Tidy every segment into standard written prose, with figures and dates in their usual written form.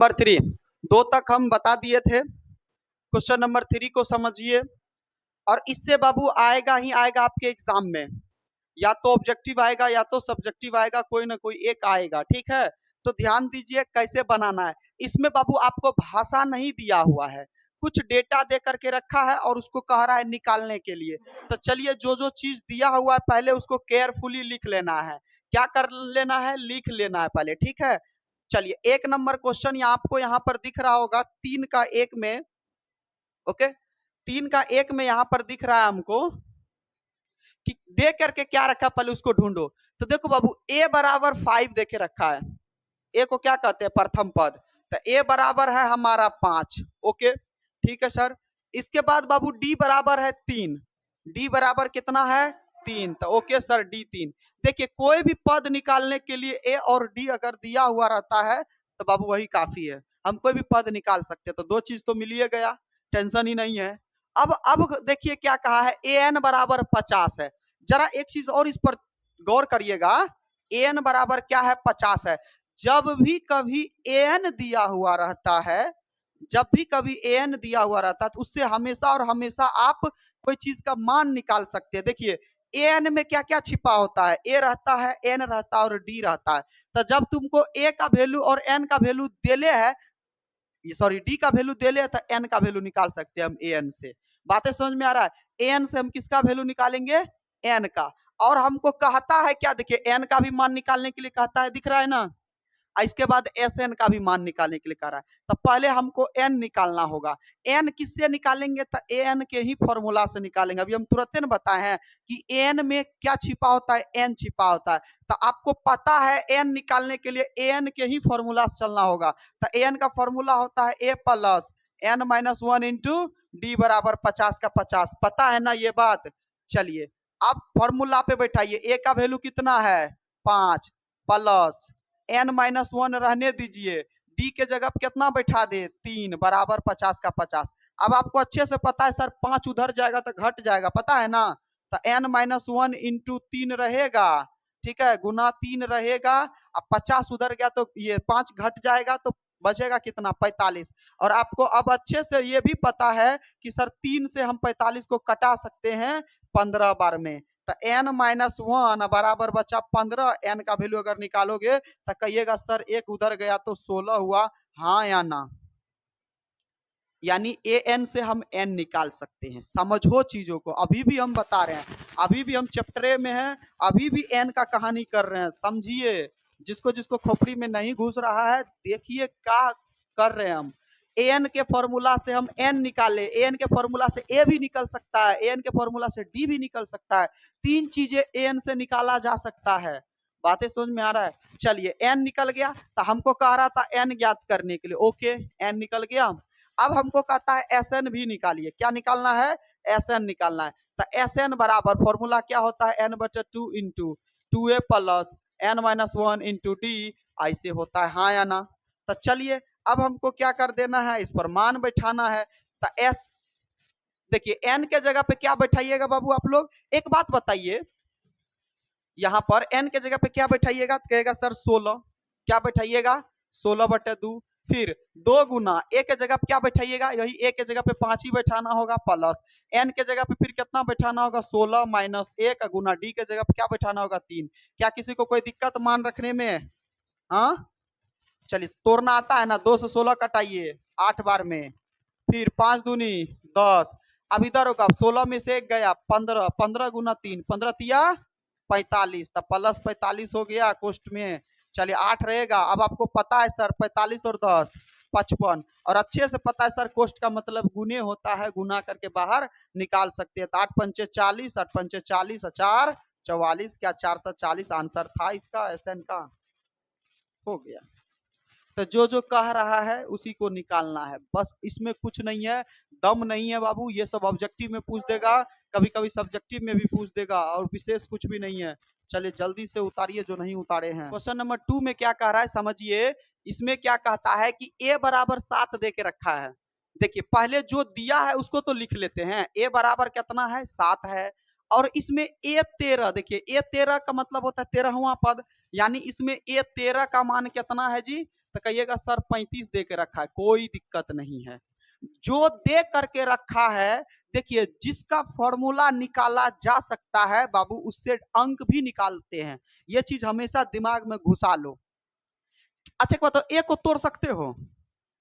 Number 3 2 तक हम बता दिए थे। क्वेश्चन नंबर 3 को समझिए और इससे बाबू आएगा ही आएगा आपके एग्जाम में, या तो ऑब्जेक्टिव आएगा या तो सब्जेक्टिव आएगा, कोई ना कोई एक आएगा। ठीक है, तो ध्यान दीजिए कैसे बनाना है। इसमें बाबू आपको भाषा नहीं दिया हुआ है, कुछ डेटा दे करके रखा है और उसको कह रहा है निकालने के लिए। तो चलिए जो जो चीज दिया हुआ है पहले उसको केयरफुली लिख लेना है। क्या कर लेना है? लिख लेना है पहले। ठीक है, चलिए 1 नंबर क्वेश्चन यहाँ आपको यहाँ पर दिख रहा होगा 3 का 1 में। ओके, 3 का 1 में यहाँ पर दिख रहा है हमको कि दे करके क्या रखा, पहले उसको ढूंढो। तो देखो बाबू a बराबर 5 देके रखा है। a को क्या कहते हैं? प्रथम पद। तो a बराबर है हमारा 5। ओके, ठीक है सर। इसके बाद बाबू d बराबर है 3। d बराबर कितना है? 3। तो ओके सर, d 3। देखिए कोई भी पद निकालने के लिए a और d अगर दिया हुआ रहता है तो बाबू वही काफी है, हम कोई भी पद निकाल सकते हैं। तो 2 चीज तो मिल ही गया, टेंशन ही नहीं है। अब देखिए क्या कहा है, an बराबर 50 है। जरा एक चीज और इस पर गौर करिएगा, an बराबर क्या है? 50 है। जब भी कभी an दिया हुआ रहता है, जब भी कभी an दिया हुआ रहता है तो उससे हमेशा और हमेशा आप कोई चीज का मान निकाल सकते हैं। देखिए an में क्या क्या छिपा होता है, a रहता है, n रहता है और d रहता है। तो जब तुमको a का वैल्यू और n का वैल्यू देले है, सॉरी डी का वैल्यू दे ले तो एन का वैल्यू निकाल सकते हैं हम एन से। बातें समझ में आ रहा है? एन से हम किसका वैल्यू निकालेंगे? एन का। और हमको कहता है क्या? देखिए एन का भी मान निकालने के लिए कहता है, दिख रहा है ना। इसके बाद एस एन का भी मान निकालने के लिए कह रहा है। तो पहले हमको एन निकालना होगा। एन किससे निकालेंगे? तो एन के ही फॉर्मूला से निकालेंगे। अभी हम तुरंत न बताए हैं कि एन में क्या छिपा होता है? एन छिपा होता है। तो आपको पता है एन निकालने के लिए एन के ही फॉर्मूला से चलना होगा। तो एन का फॉर्मूला होता है A plus N minus 1 into D बराबर 50 का 50। पता है ना ये बात? चलिए अब फॉर्मूला पे बैठाइए। ए का वैल्यू कितना है? 5 प्लस n माइनस 1 रहने दीजिए, d के जगह पे कितना बैठा दे? 3 बराबर 50 का 50। अब आपको अच्छे से पता है सर 5 उधर जाएगा तो घट जाएगा, पता है ना। तो n माइनस 1 इंटू 3 रहेगा, ठीक है, गुना 3 रहेगा। अब 50 उधर गया तो ये 5 घट जाएगा तो बचेगा कितना? 45। और आपको अब अच्छे से ये भी पता है कि सर 3 से हम 45 को कटा सकते हैं 15 बार में। तो n माइनस 1 बराबर बचा 15। n का वैल्यू अगर निकालोगे तो कहिएगा सर एक उधर गया तो 16 हुआ, हाँ या ना। यानी an से हम n निकाल सकते हैं। समझो चीजों को, अभी भी हम बता रहे हैं, अभी भी हम चैप्टर में हैं, अभी भी n का कहानी कर रहे हैं। समझिए, जिसको जिसको खोपड़ी में नहीं घुस रहा है देखिए क्या कर रहे हैं हम। an के फॉर्मूला से हम n निकाले, an के फॉर्मूला से a भी निकल सकता है, an के फॉर्मूला से d भी निकल सकता है। 3 चीजें an से निकाला जा सकता है। बातें समझ में आ रहा है? चलिए n निकल गया, तो हमको कह रहा था n ज्ञात करने के लिए। ओके, n निकल गया। अब हमको कहता है एस एन भी निकालिए। क्या निकालना है? एस एन निकालना है। तो एस एन बराबर फॉर्मूला क्या होता है? एन बटे 2 into 2a plus N minus 1 into d. ऐसे होता है, हाँ या ना। तो चलिए अब हमको क्या कर देना है? इस पर मान बैठाना है। तो एस, देखिए एन के जगह पे क्या बैठाइएगा बाबू आप लोग? एक बात बताइए, यहाँ पर एन के जगह पे क्या बैठाइएगा? कहेगा सर 16। क्या बैठाइएगा? 16 बटे 2। फिर 2 गुना ए के जगह पे क्या बैठाइएगा? यही ए के जगह पे 5 ही बैठाना होगा, प्लस एन के जगह पे फिर कितना बैठाना होगा? 16 माइनस 1 गुना डी के जगह पे क्या बैठाना होगा? 3। क्या किसी को कोई दिक्कत मान रखने में? हाँ, चलिए तोड़ना आता है ना, 2 से 16 कटाइए 8 बार में, फिर 5 दूनी 10। अब इधर होगा 16 में से 1 गया 15, 15 गुना 3, 15 तिया 45, तब प्लस 45 हो गया कोष्ट में। चलिए 8 रहेगा। अब आपको पता है सर 45 और 10 55, और अच्छे से पता है सर कोष्ट का मतलब गुने होता है, गुना करके बाहर निकाल सकते हैं। तो 8 पंचे 40, 8 पंचे 40, 4 44, क्या 440 आंसर था इसका एसएन का। हो गया। तो जो जो कह रहा है उसी को निकालना है, बस इसमें कुछ नहीं है, दम नहीं है बाबू। ये सब ऑब्जेक्टिव में पूछ देगा, कभी कभी सब्जेक्टिव में भी पूछ देगा, और विशेष कुछ भी नहीं है। चलिए जल्दी से उतारिए जो नहीं उतारे हैं। क्वेश्चन नंबर 2 में क्या कह रहा है समझिए। इसमें क्या कहता है कि a बराबर 7 दे के रखा है। देखिए पहले जो दिया है उसको तो लिख लेते हैं। a बराबर कितना है? 7 है। और इसमें a 13, देखिए a 13 का मतलब होता है 13वां पद, यानी इसमें a 13 का मान कितना है जी? तो कहिएगा सर 35 दे के रखा है, कोई दिक्कत नहीं है। जो दे करके रखा है, देखिए जिसका फॉर्मूला निकाला जा सकता है बाबू उससे अंक भी निकालते हैं, ये चीज हमेशा दिमाग में घुसा लो। अच्छा एक बात, ए को तोड़ सकते हो?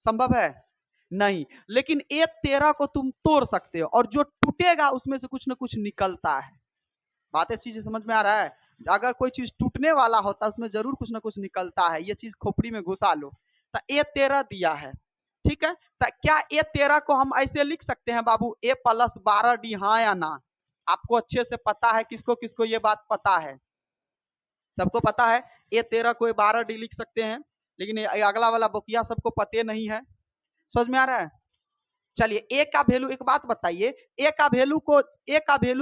संभव है? नहीं। लेकिन ए 13 को तुम तोड़ सकते हो, और जो टूटेगा उसमें से कुछ ना कुछ निकलता है। बात इस चीज समझ में आ रहा है? अगर कोई चीज टूटने वाला होता है उसमें जरूर कुछ ना कुछ निकलता है, ये चीज खोपड़ी में घुसा लो। तो ए 13 दिया है, ठीक है, तो क्या ए 13 को हम ऐसे लिख सकते हैं बाबू ए प्लस 12 डी, हाँ या ना? आपको अच्छे से पता है, किसको किसको ये बात पता है? सबको पता है ए 13 को 12 डी लिख सकते हैं, लेकिन ये अगला वाला बकिया सबको पते नहीं है। समझ में आ रहा है? चलिए ए का वैल्यू, एक बात बताइए, ए का वैल्यू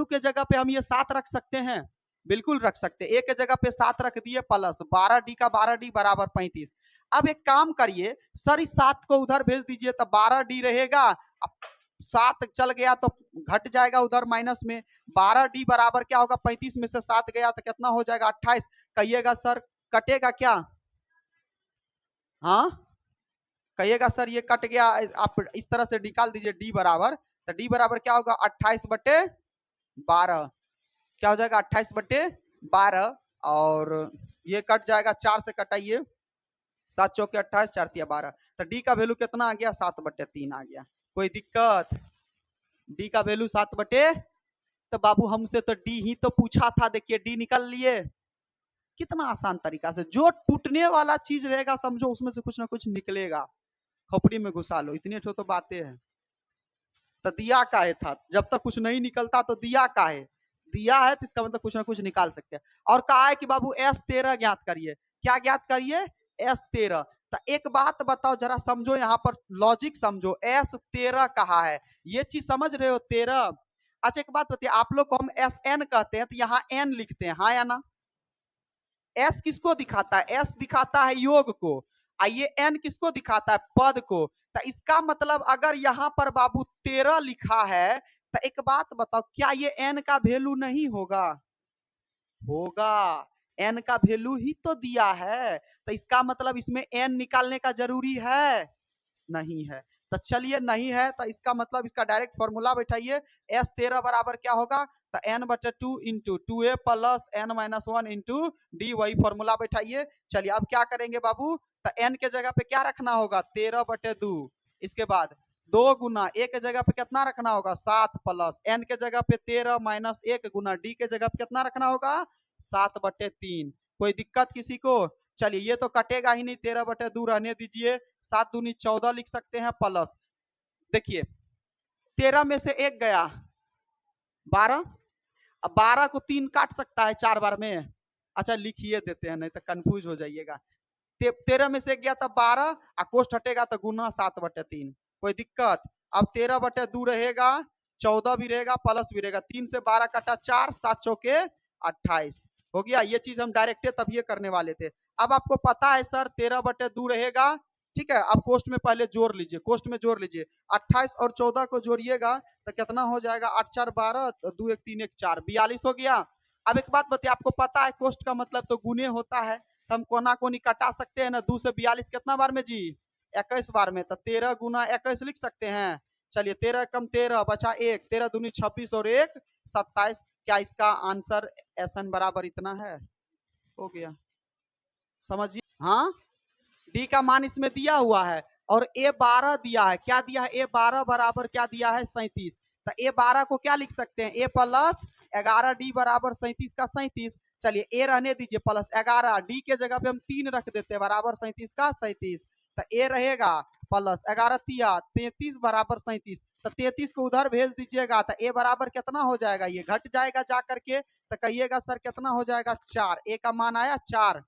के जगह पे हम ये 7 रख सकते हैं? बिल्कुल रख सकते हैं। ए के जगह पे 7 रख दिए, प्लस 12 डी का 12 डी बराबर 35। अब एक काम करिए सर, इस 7 को उधर भेज दीजिए तो 12 डी रहेगा, अब 7 चल गया तो घट जाएगा उधर माइनस में, 12 डी बराबर क्या होगा, 35 में से 7 गया तो कितना हो जाएगा, 28। कहिएगा सर कटेगा क्या? हाँ कहिएगा सर ये कट गया, आप इस तरह से निकाल दीजिए डी बराबर, तो डी बराबर क्या होगा, 28/12। क्या हो जाएगा, 28/12, और ये कट जाएगा, 4 से कटाइए, 7 चौके 28, 4 तिया 12, तो डी का वैल्यू कितना आ गया, 7/3 आ गया। कोई दिक्कत? डी का वैल्यू 7/, तो बाबू हमसे तो डी ही तो पूछा था, देखिए डी निकल लिए। कितना आसान तरीका से, जो टूटने वाला चीज रहेगा समझो उसमें से कुछ ना कुछ निकलेगा, खोपड़ी में घुसा लो, इतनी तो बातें हैं। तो दिया काहे था, जब तक कुछ नहीं निकलता तो दिया काहे, दिया है तो इसका मतलब कुछ ना कुछ निकाल सकते हैं। और कहा है कि बाबू S13 ज्ञात करिए, क्या ज्ञात करिए, S13। तो एक बात बताओ जरा, समझो यहाँ पर लॉजिक समझो, S13 कहा है, ये चीज समझ रहे हो, 13। अच्छा एक बात बताइए, आप लोग को हम SN कहते हैं तो यहाँ N लिखते हैं, हाँ या ना? S किसको दिखाता है, S दिखाता है योग को, आइए N किसको दिखाता है, पद को। तो इसका मतलब अगर यहाँ पर बाबू 13 लिखा है, तो एक बात बताओ, क्या ये N का वैल्यू नहीं होगा? होगा, N का वैल्यू ही तो दिया है, तो इसका मतलब इसमें N निकालने का जरूरी है नहीं है? तो चलिए नहीं है, तो इसका मतलब इसका डायरेक्ट फॉर्मूला बैठाइए, S13 बराबर क्या होगा, तो n/2 into 2a plus n-1 into D, वही फॉर्मूला बैठाइए। चलिए अब क्या करेंगे बाबू, तो n के जगह पे क्या रखना होगा, 13/2, इसके बाद 2 गुना ए के जगह पे कितना रखना होगा, 7, प्लस n के जगह पे 13 माइनस 1 गुना डी के जगह पे कितना रखना होगा, 7/3। कोई दिक्कत किसी को? चलिए ये तो कटेगा ही नहीं, 13/2 रहने दीजिए, 7 दूनी 14 लिख सकते हैं, प्लस देखिए 13 में से 1 गया 12, अब 12 को 3 काट सकता है 4 बार में, अच्छा लिखिए देते हैं नहीं तो कंफ्यूज हो जाइएगा। 13 में से 1 गया था 12, कोष्ट हटेगा तो गुना 7/3, कोई दिक्कत? अब 13/2 रहेगा, 14 भी रहेगा, प्लस भी रहेगा, 3 से 12 कटा 4, 7 चौके 28 हो गया। ये चीज हम डायरेक्ट तब ये करने वाले थे। अब आपको पता है सर 13/2 रहेगा, ठीक है, अब कोष्ट में पहले जोड़ लीजिए, कोष्ट में जोड़ लीजिए, 28 और 14 को जोड़िएगा तो कितना हो जाएगा, 8 4 12, 2 1 3 1 4, 42 हो गया। अब एक बात बताइए, आपको पता है कोष्ट का मतलब तो गुने होता है, हम कोना कोनी कटा सकते हैं ना, 2 से 42 कितना बार में जी, 21 बार में, तो 13 गुना 21 लिख सकते हैं। चलिए 13 कम 13 बचा 1, 13 दूनी 26 और 1 27। क्या इसका आंसर SN बराबर इतना है? हो गया, समझिए। हाँ डी का मान इसमें दिया हुआ है, और A12 दिया है, क्या दिया है, A12 बराबर क्या दिया है, 37। तो A12 को क्या लिख सकते हैं, A प्लस 11 डी बराबर 37 का 37। चलिए ए रहने दीजिए, प्लस 11 डी के जगह पे हम 3 रख देते हैं, बराबर 37 का 37। तो ए रहेगा प्लस 11 तिया 33 बराबर 37, तो 33 को उधर भेज दीजिएगा तो ए बराबर कितना हो जाएगा, ये घट जाएगा जा करके, तो कहिएगा सर कितना हो जाएगा, 4। ए का मान आया 4,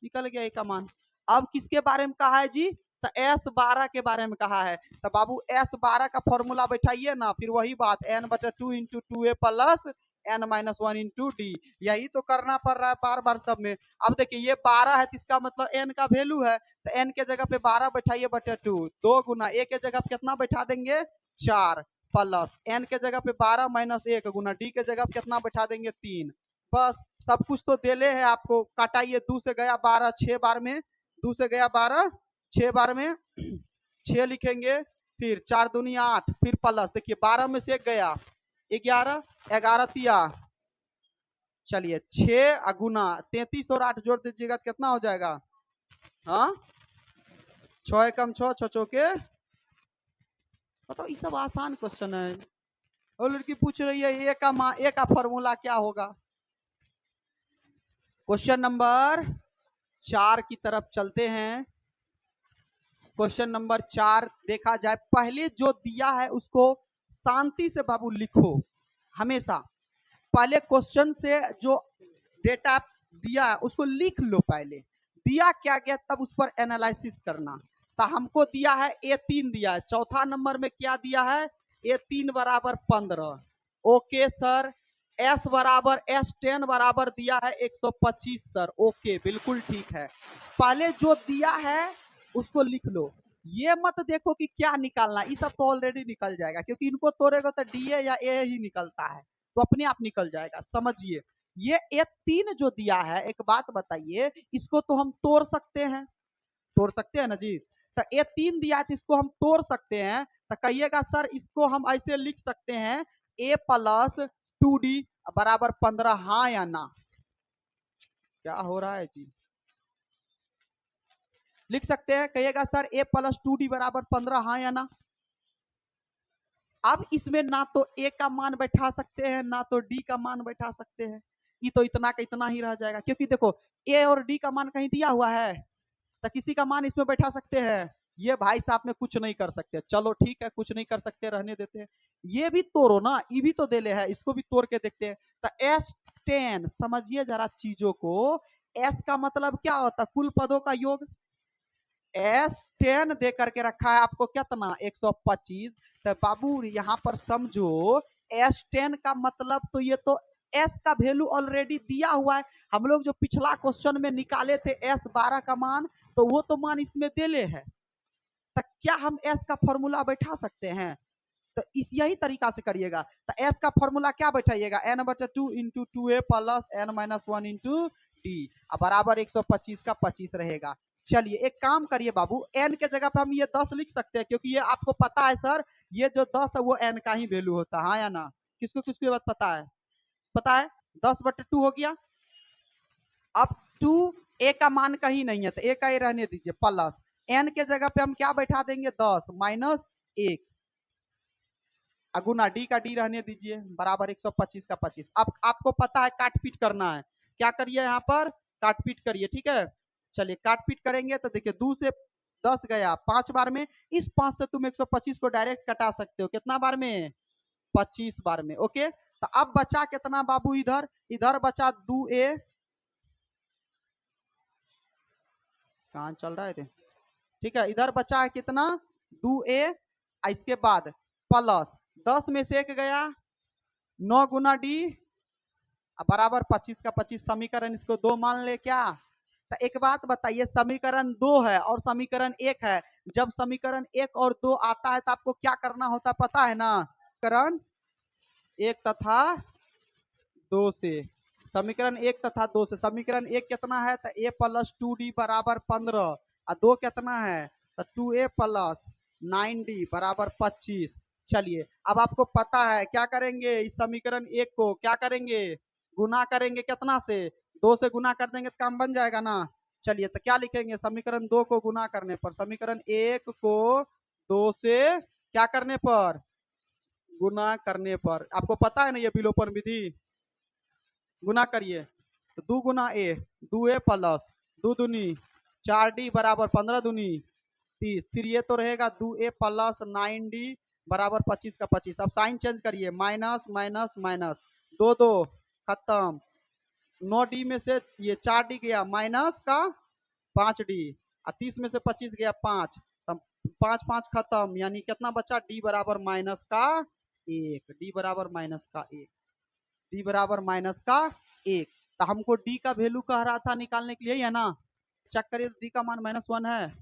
निकल गया ए का मान। अब किसके बारे में कहा है जी, तो S12 के बारे में कहा है, तो बाबू S12 का फॉर्मूला बैठाइए ना, फिर वही बात n/2 into 2a plus n-1 into D, यही तो करना पड़ रहा है बार बार सब में। अब देखिए ये 12 है तो इसका मतलब n का वैल्यू है, तो n के जगह पे 12 बैठाइए बटे 2, 2 गुना a के जगह पे कितना बैठा देंगे, 4, प्लस n के जगह पे 12 माइनस 1 गुना डी के जगह पे कितना बैठा देंगे, 3। बस सब कुछ तो देले है आपको, काटाइए, 2 से गया 12, 6 बार में, 2 से गया 12, 6 बार में 6 लिखेंगे, फिर 4 दूनी 8, फिर प्लस, देखिए 12 में से 1 गया 11, 11 तिया, चलिए 6 गुना 33 और 8 जोड़ दीजिएगा तो कितना हो जाएगा? हाँ 6 कम 6, 6 चौके, बताओ ये सब आसान क्वेश्चन है। और लड़की पूछ रही है ए का फॉर्मूला क्या होगा? क्वेश्चन नंबर 4 की तरफ चलते हैं। क्वेश्चन नंबर 4 देखा जाए, पहले जो दिया है उसको शांति से बाबू लिखो हमेशा। पहले क्वेश्चन से जो डेटा दिया है उसको लिख लो, पहले दिया क्या गया तब उस पर एनालिसिस करना। तो हमको दिया है A3 दिया है, चौथा नंबर में क्या दिया है? A3 बराबर 15। Okay sir. S बराबर S10 बराबर दिया है 125 सर। ओके बिल्कुल ठीक है। पहले जो दिया है उसको लिख लो, ये मत देखो कि क्या निकालना, ये सब तो ऑलरेडी निकल जाएगा, क्योंकि इनको तोड़ेगा तो DA या A ही निकलता है, तो अपने आप निकल जाएगा। समझिए, ये A3 जो दिया है, एक बात बताइए, इसको तो हम तोड़ सकते हैं, तोड़ सकते हैं ना जी? तो A3 दिया है तो इसको हम तोड़ सकते हैं, तो कहिएगा सर इसको हम ऐसे लिख सकते हैं A प्लस 2D बराबर 15, हाँ या ना? क्या हो रहा है जी? लिख सकते हैं, कहिएगा सर A प्लस 2D बराबर 15, हाँ या ना? अब इसमें ना तो A का मान बैठा सकते हैं ना तो D का मान बैठा सकते हैं, ये तो इतना का इतना ही रह जाएगा, क्योंकि देखो A और D का मान कहीं दिया हुआ है, तो किसी का मान इसमें बैठा सकते हैं? ये भाई साहब में कुछ नहीं कर सकते। चलो ठीक है, कुछ नहीं कर सकते, रहने देते हैं। ये भी तोड़ो ना, ये भी तो देले है, इसको भी तोड़ के देखते हैं। तो S10, समझिए जरा चीजों को, S का मतलब क्या होता है? कुल पदों का योग। S10 दे करके रखा है आपको कितना? 125। तो बाबू यहाँ पर समझो, S10 का मतलब तो ये तो S का वैल्यू ऑलरेडी दिया हुआ है। हम लोग जो पिछला क्वेश्चन में निकाले थे S12 का मान, तो वो तो मान इसमें देले है। तो क्या हम S का फॉर्मूला बैठा सकते हैं? तो इस यही तरीका से करिएगा। तो S का फॉर्मूला क्या बैठाइएगा? n/2 into 2A plus n-1 into D बराबर 125 का 25 रहेगा। चलिए एक काम करिए बाबू, n के जगह पे हम ये 10 लिख सकते हैं, क्योंकि ये आपको पता है सर, ये जो 10 है वो n का ही वैल्यू होता है, हाँ या ना? किसको किसको बात पता है? पता है 10/2 हो गया। अब 2A का मान कहीं नहीं है, तो A का ही रहने दीजिए, प्लस n के जगह पे हम क्या बैठा देंगे? 10 माइनस 1 अगुना D का D रहने दीजिए, बराबर 125 का 25। अब आपको पता है काट पीट करना है, क्या करिए यहाँ पर? काट पीट करिए, ठीक है? चलिए काट पीट करेंगे तो देखिए 2 से 10 गया 5 बार में, इस 5 से तुम 125 को डायरेक्ट कटा सकते हो, कितना बार में? 25 बार में। ओके, तो अब बचा कितना बाबू? इधर इधर बचा 2A, कहाँ चल रहा है रे? ठीक है, इधर बचा है कितना? 2A, इसके बाद प्लस 10 में से 1 गया, 9 गुना D बराबर 25 का 25। समीकरण इसको 2 मान ले क्या? तो एक बात बताइए, समीकरण 2 है और समीकरण 1 है, जब समीकरण 1 और 2 आता है तो आपको क्या करना होता है पता है ना? समीकरण 1 तथा 2 से, समीकरण 1 तथा 2 से, समीकरण 1 कितना है? तो A प्लस 2D बराबर 15 और 2 कितना है? तो 2A प्लस 9D बराबर 25। चलिए अब आपको पता है क्या करेंगे? इस समीकरण 1 को क्या करेंगे? गुना करेंगे, कितना से? 2 से गुना कर देंगे तो काम बन जाएगा ना? चलिए तो क्या लिखेंगे? समीकरण 2 को गुना करने पर, समीकरण 1 को 2 से क्या करने पर? गुना करने पर। आपको पता है ना ये विलोपन विधि? गुना करिए तो 2 गुना A, 2A प्लस 2 दूनी 4D बराबर 15 दूनी 30, फिर ये तो रहेगा 2A प्लस 9D बराबर 25 का 25। अब साइन चेंज करिए, माइनस माइनस माइनस, 2 2 खत्म, 9D में से ये 4D गया माइनस का 5D, और 30 में से 25 गया 5, तब 5 5 खत्म, यानी कितना बचा? D बराबर माइनस का 1, D बराबर माइनस का 1, D बराबर माइनस का 1। तो हमको D का वैल्यू कह रहा था निकालने के लिए, है ना? चेक करिए तो D का मान -1 है।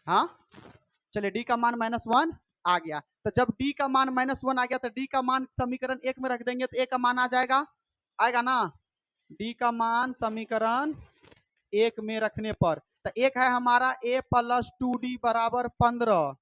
हाँ चलिए D का मान -1 आ गया। तो जब डी का मान -1 आ गया तो डी का मान समीकरण 1 में रख देंगे तो ए का मान आ जाएगा, आएगा ना। डी का मान समीकरण 1 में रखने पर तो एक है हमारा a + 2d बराबर 15।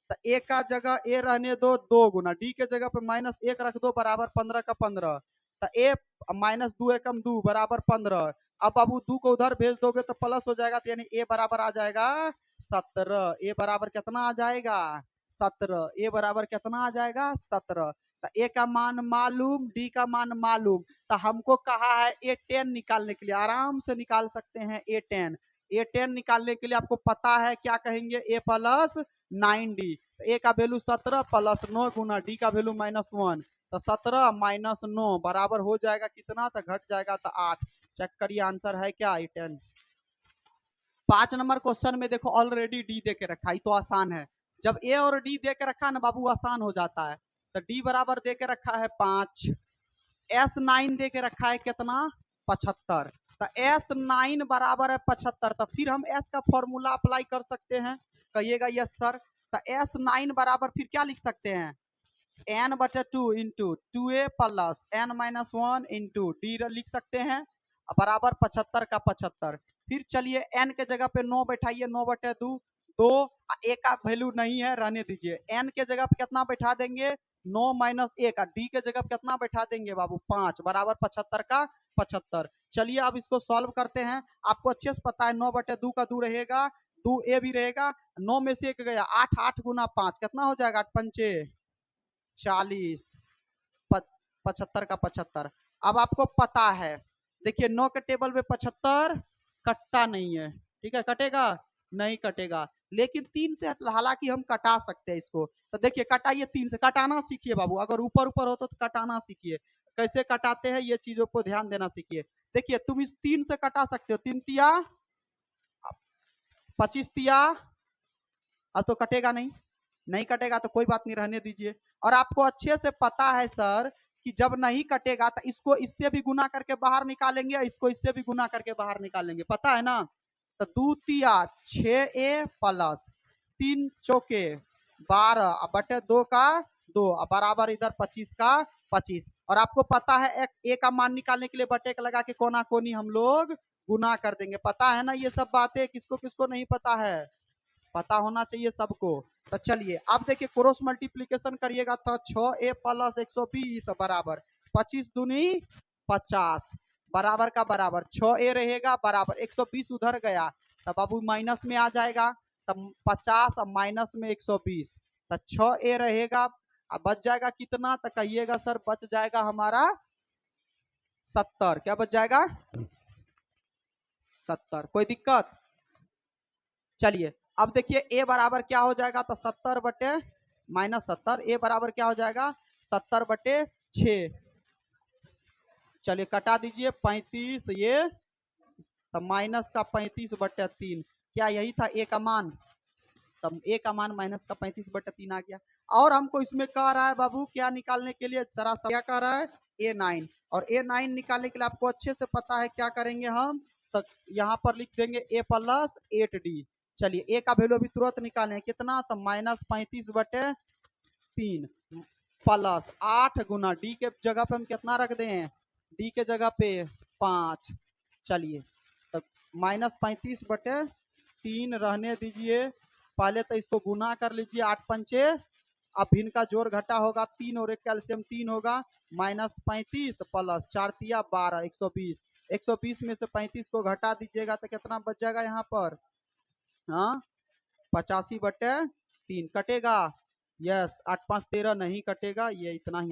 तो ए का जगह ए रहने दो 2 गुना, डी के जगह पे -1 रख दो बराबर 15 का 15। तो ए -2 एकम 2 बराबर 15। अब बाबू 2 को उधर भेज दोगे तो प्लस हो जाएगा, तो यानी ए बराबर आ जाएगा 17। ए बराबर कितना आ जाएगा 17। ए बराबर कितना आ जाएगा 17। तो ए का मान मालूम, डी का मान मालूम। तो हमको कहा है A10 निकालने के लिए, आराम से निकाल सकते हैं A10। A10 निकालने के लिए आपको पता है क्या कहेंगे, a + 9d। ए का वैल्यू 17 + 9 गुना डी का वैल्यू -1। तो 17 - 9 बराबर हो जाएगा कितना, तो घट जाएगा तो 8। चेक करिए आंसर है क्या A10। 5 नंबर क्वेश्चन में देखो ऑलरेडी डी दे के रखा है, तो आसान है। जब ए और डी दे के रखा है ना बाबू, आसान हो जाता है। तो डी बराबर दे के रखा है 5, S9 दे के रखा है कितना 75। तो S9 बराबर है 75। तो फिर हम S का फॉर्मूला अप्लाई कर सकते हैं, कहिएगा यस सर। तो S9 बराबर फिर क्या लिख सकते हैं, n/2 into 2a + n-1 into D लिख सकते हैं बराबर 75 का 75। फिर चलिए n के जगह पे 9 बैठाइए, 9/2 2। a का वैल्यू नहीं है, रहने दीजिए। n के जगह पे कितना बैठा देंगे 9 - 1। डी के जगह पे कितना बैठा देंगे बाबू 5 बराबर 75 का 75। चलिए अब इसको सॉल्व करते हैं। आपको अच्छे से पता है 9/2 का 2 रहेगा, 2a भी रहेगा, 9 में से 1 गया 8, 8 गुना 5 कितना हो जाएगा 8 पंचे 40, 75 का 75। अब आपको पता है, देखिए 9 के टेबल में 75 कटता नहीं है, ठीक है, कटेगा नहीं कटेगा। लेकिन 3 से हालांकि हम कटा सकते हैं इसको। तो देखिए कटाइए, 3 से कटाना सीखिए बाबू। अगर ऊपर ऊपर होता तो कटाना सीखिए, कैसे कटाते हैं ये चीजों को ध्यान देना सीखिए। देखिए तुम इस 3 से कटा सकते हो, 3 तिया 25 तिया, अब तो कटेगा नहीं, नहीं कटेगा तो कोई बात नहीं, रहने दीजिए। और आपको अच्छे से पता है सर कि जब नहीं कटेगा तो इसको इससे भी गुना करके बाहर निकालेंगे, इसको इससे भी गुना करके बाहर निकालेंगे, पता है ना। तो 2 तिया 6a + 3 चौके 12/2 का 2 बराबर इधर 25 का 25। और आपको पता है ए का मान निकालने के लिए बटे का लगा के कोना कोनी हम लोग गुना कर देंगे, पता है ना ये सब बातें। किसको किसको नहीं पता है, पता होना चाहिए सबको। तो चलिए अब देखिए क्रॉस मल्टीप्लीकेशन करिएगा तो 6a + 120 बराबर 25 दूनी 50 बराबर का बराबर 6a रहेगा बराबर 120 उधर गया तो बाबू माइनस में आ जाएगा। तब 50 और माइनस में 120 तो 6a रहेगा। अब बच जाएगा कितना, तो कहिएगा सर बच जाएगा हमारा 70। क्या बच जाएगा 70, कोई दिक्कत। चलिए अब देखिए a बराबर क्या हो जाएगा, तो 70 - 70 a बराबर क्या हो जाएगा 70/6। चलिए कटा दीजिए 35 ये, तो माइनस का 35/3। क्या यही था a का मान, तब a का मान माइनस का 35/3 आ गया। और हमको इसमें कह रहा है बाबू क्या निकालने के लिए, जरा सा क्या कह रहा है A9। और A9 निकालने के लिए आपको अच्छे से पता है क्या करेंगे हम, तो यहाँ पर लिख देंगे a + 8d। चलिए a का वैल्यू अभी तुरंत निकालें कितना, तो -35/3 + 8 गुना डी के जगह पे हम कितना रख दें, डी के जगह पे 5। चलिए तो -35/3 रहने दीजिए। पहले तो इसको गुना कर लीजिए 8 पंचे, अब भिन्न का जोड़ घटा होगा 3 और एक कैल्शियम 3 होगा, -35 + 4 तिया 12 120। 120 में से 35 को घटा दीजिएगा तो कितना बच जाएगा यहाँ पर, हाँ 85/3 कटेगा। यस 8 5 13 नहीं कटेगा, ये इतना ही।